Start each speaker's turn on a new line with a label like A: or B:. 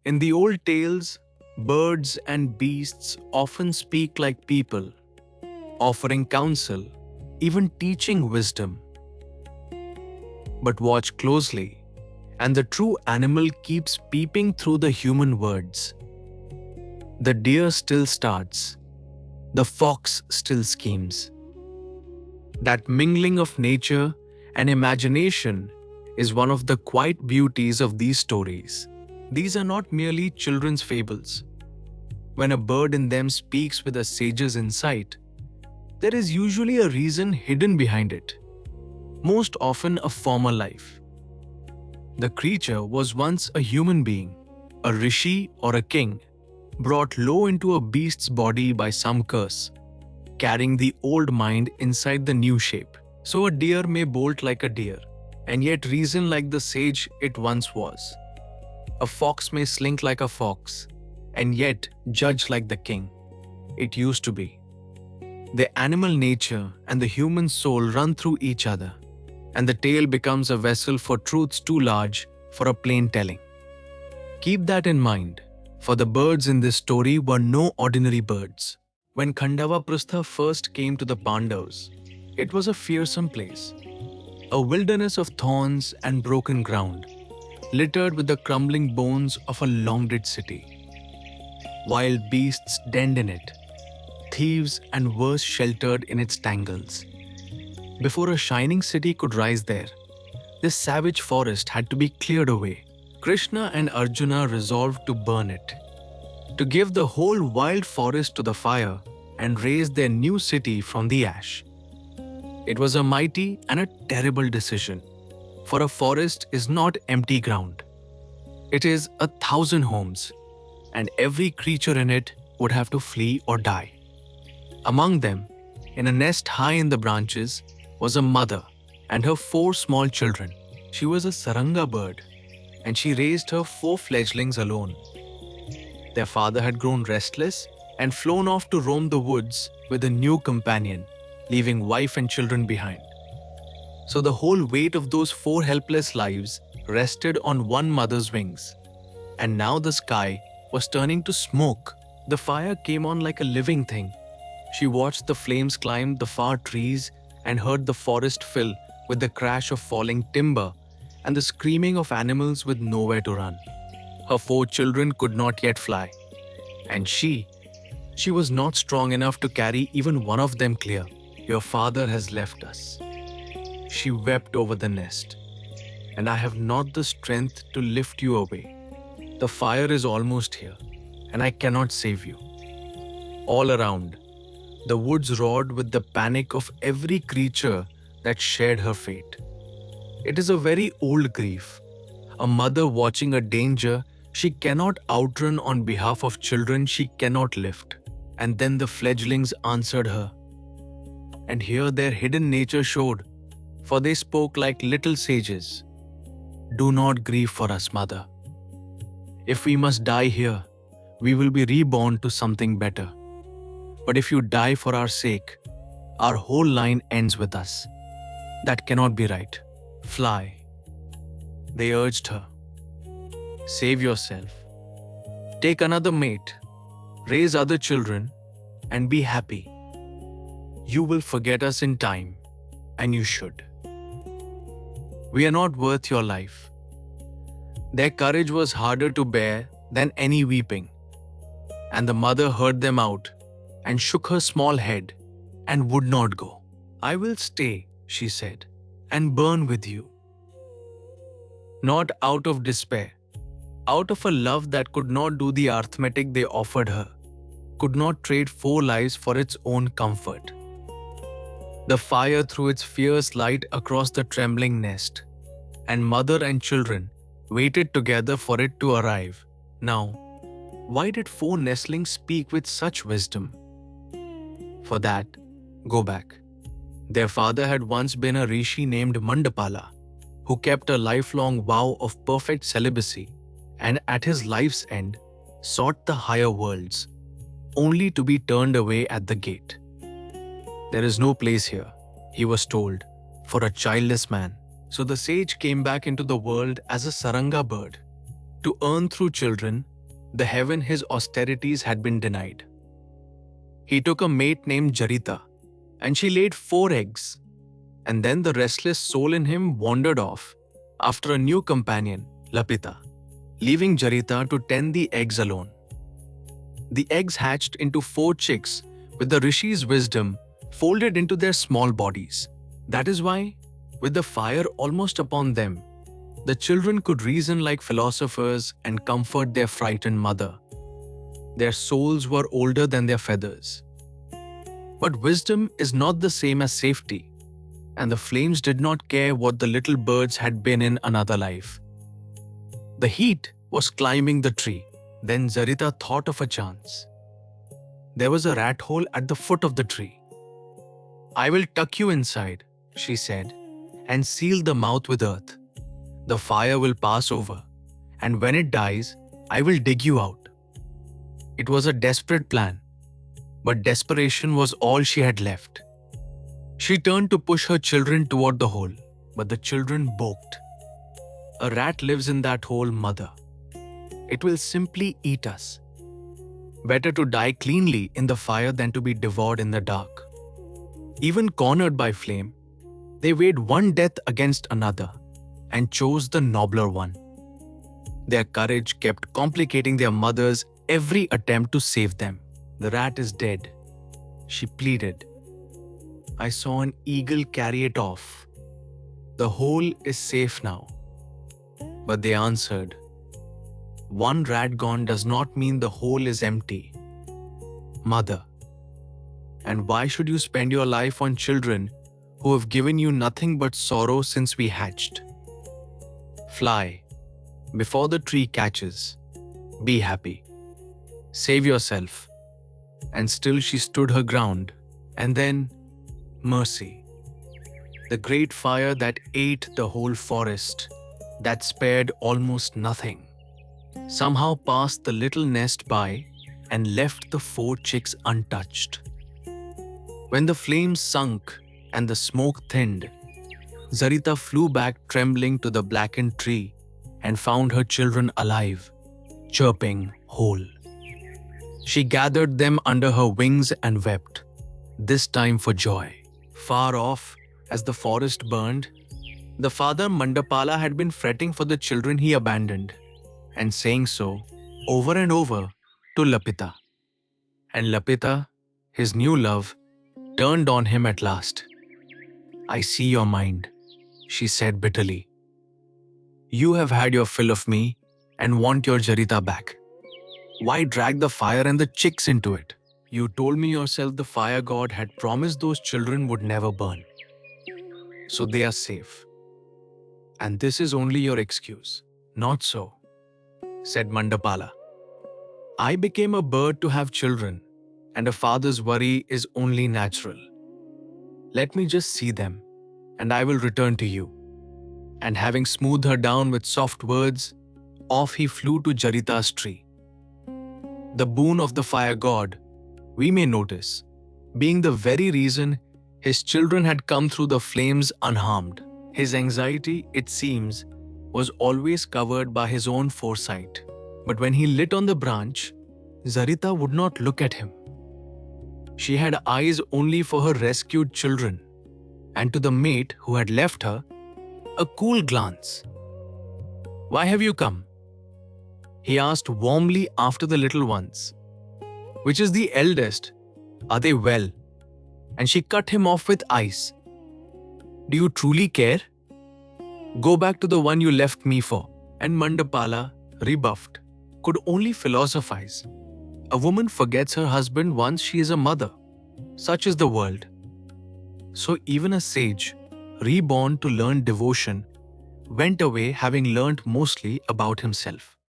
A: In the old tales, birds and beasts often speak like people, offering counsel, even teaching wisdom. But watch closely, and the true animal keeps peeping through the human words. The deer still starts, the fox still schemes. That mingling of nature and imagination is one of the quiet beauties of these stories. These are not merely children's fables. When a bird in them speaks with a sage's insight, there is usually a reason hidden behind it, most often a former life. The creature was once a human being, a rishi or a king, brought low into a beast's body by some curse, carrying the old mind inside the new shape. So a deer may bolt like a deer, and yet reason like the sage it once was. A fox may slink like a fox, and yet judge like the king it used to be. The animal nature and the human soul run through each other, and the tale becomes a vessel for truths too large for a plain telling. Keep that in mind, for the birds in this story were no ordinary birds. When Khandavaprastha first came to the Pandavas, it was a fearsome place, a wilderness of thorns and broken ground, littered with the crumbling bones of a long-dead city. Wild beasts denned in it, thieves and worse sheltered in its tangles. Before a shining city could rise there, this savage forest had to be cleared away. Krishna and Arjuna resolved to burn it, to give the whole wild forest to the fire and raise their new city from the ash. It was a mighty and a terrible decision, for a forest is not empty ground. It is 1,000 homes, and every creature in it would have to flee or die. Among them, in a nest high in the branches, was a mother and her 4 small children. She was a Saranga bird, and she raised her 4 fledglings alone. Their father had grown restless and flown off to roam the woods with a new companion, leaving wife and children behind. So the whole weight of those 4 helpless lives rested on one mother's wings. And now the sky was turning to smoke. The fire came on like a living thing. She watched the flames climb the far trees and heard the forest fill with the crash of falling timber and the screaming of animals with nowhere to run. Her 4 children could not yet fly, and she was not strong enough to carry even one of them clear. Your father has left us. She wept over the nest, and I have not the strength to lift you away. The fire is almost here, and I cannot save you. All around, the woods roared with the panic of every creature that shared her fate. It is a very old grief, a mother watching a danger she cannot outrun on behalf of children she cannot lift. And then the fledglings answered her. And here their hidden nature showed, for they spoke like little sages. Do not grieve for us, mother. If we must die here, we will be reborn to something better. But if you die for our sake, our whole line ends with us. That cannot be right. Fly. They urged her. Save yourself. Take another mate. Raise other children and be happy. You will forget us in time, and you should. We are not worth your life. Their courage was harder to bear than any weeping, and the mother heard them out and shook her small head and would not go. I will stay, she said, and burn with you. Not out of despair, out of a love that could not do the arithmetic they offered her, could not trade 4 lives for its own comfort. The fire threw its fierce light across the trembling nest, and mother and children waited together for it to arrive. Now, why did 4 nestlings speak with such wisdom? For that, go back. Their father had once been a rishi named Mandapala, who kept a lifelong vow of perfect celibacy and at his life's end sought the higher worlds, only to be turned away at the gate. There is no place here, he was told, for a childless man. So the sage came back into the world as a Saranga bird, To earn through children the heaven his austerities had been denied. He took a mate named Jarita, and she laid 4 eggs, and then the restless soul in him wandered off after a new companion, Lapita, leaving Jarita to tend the eggs alone. The eggs hatched into 4 chicks with the rishi's wisdom folded into their small bodies. That is why, with the fire almost upon them, the children could reason like philosophers and comfort their frightened mother. Their souls were older than their feathers. But wisdom is not the same as safety, and the flames did not care what the little birds had been in another life. The heat was climbing the tree. Then Jarita thought of a chance. There was a rat hole at the foot of the tree. "I will tuck you inside," she said, "and seal the mouth with earth. The fire will pass over, and when it dies, I will dig you out." It was a desperate plan, but desperation was all she had left. She turned to push her children toward the hole, but the children balked. "A rat lives in that hole, mother. It will simply eat us. Better to die cleanly in the fire than to be devoured in the dark." Even cornered by flame, they weighed one death against another and chose the nobler one. Their courage kept complicating their mother's every attempt to save them. "The rat is dead," she pleaded. "I saw an eagle carry it off. The hole is safe now." But they answered, "One rat gone does not mean the hole is empty, mother. And why should you spend your life on children who have given you nothing but sorrow since we hatched? Fly before the tree catches. Be happy. Save yourself." And still she stood her ground. And then, mercy. The great fire that ate the whole forest, that spared almost nothing, somehow passed the little nest by and left the 4 chicks untouched. When the flames sunk and the smoke thinned, Jarita flew back trembling to the blackened tree and found her children alive, chirping, whole. She gathered them under her wings and wept, this time for joy. Far off, as the forest burned, the father Mandapala had been fretting for the children he abandoned, and saying so over and over to Lapita. And Lapita, his new love, turned on him at last. "I see your mind," she said bitterly. "You have had your fill of me and want your Jarita back. Why drag the fire and the chicks into it? You told me yourself the fire god had promised those children would never burn. So they are safe. And this is only your excuse." "Not so," said Mandapala. "I became a bird to have children, and a father's worry is only natural. Let me just see them, and I will return to you." And having smoothed her down with soft words, off he flew to Jarita's tree. The boon of the fire god, we may notice, being the very reason his children had come through the flames unharmed. His anxiety, it seems, was always covered by his own foresight. But when he lit on the branch, Jarita would not look at him. She had eyes only for her rescued children, and to the mate who had left her, a cool glance. "Why have you come?" he asked warmly after the little ones. "Which is the eldest? Are they well?" And she cut him off with ice. "Do you truly care? Go back to the one you left me for." And Mandapala, rebuffed, could only philosophize. A woman forgets her husband once she is a mother. Such is the world. So even a sage, reborn to learn devotion, went away having learnt mostly about himself.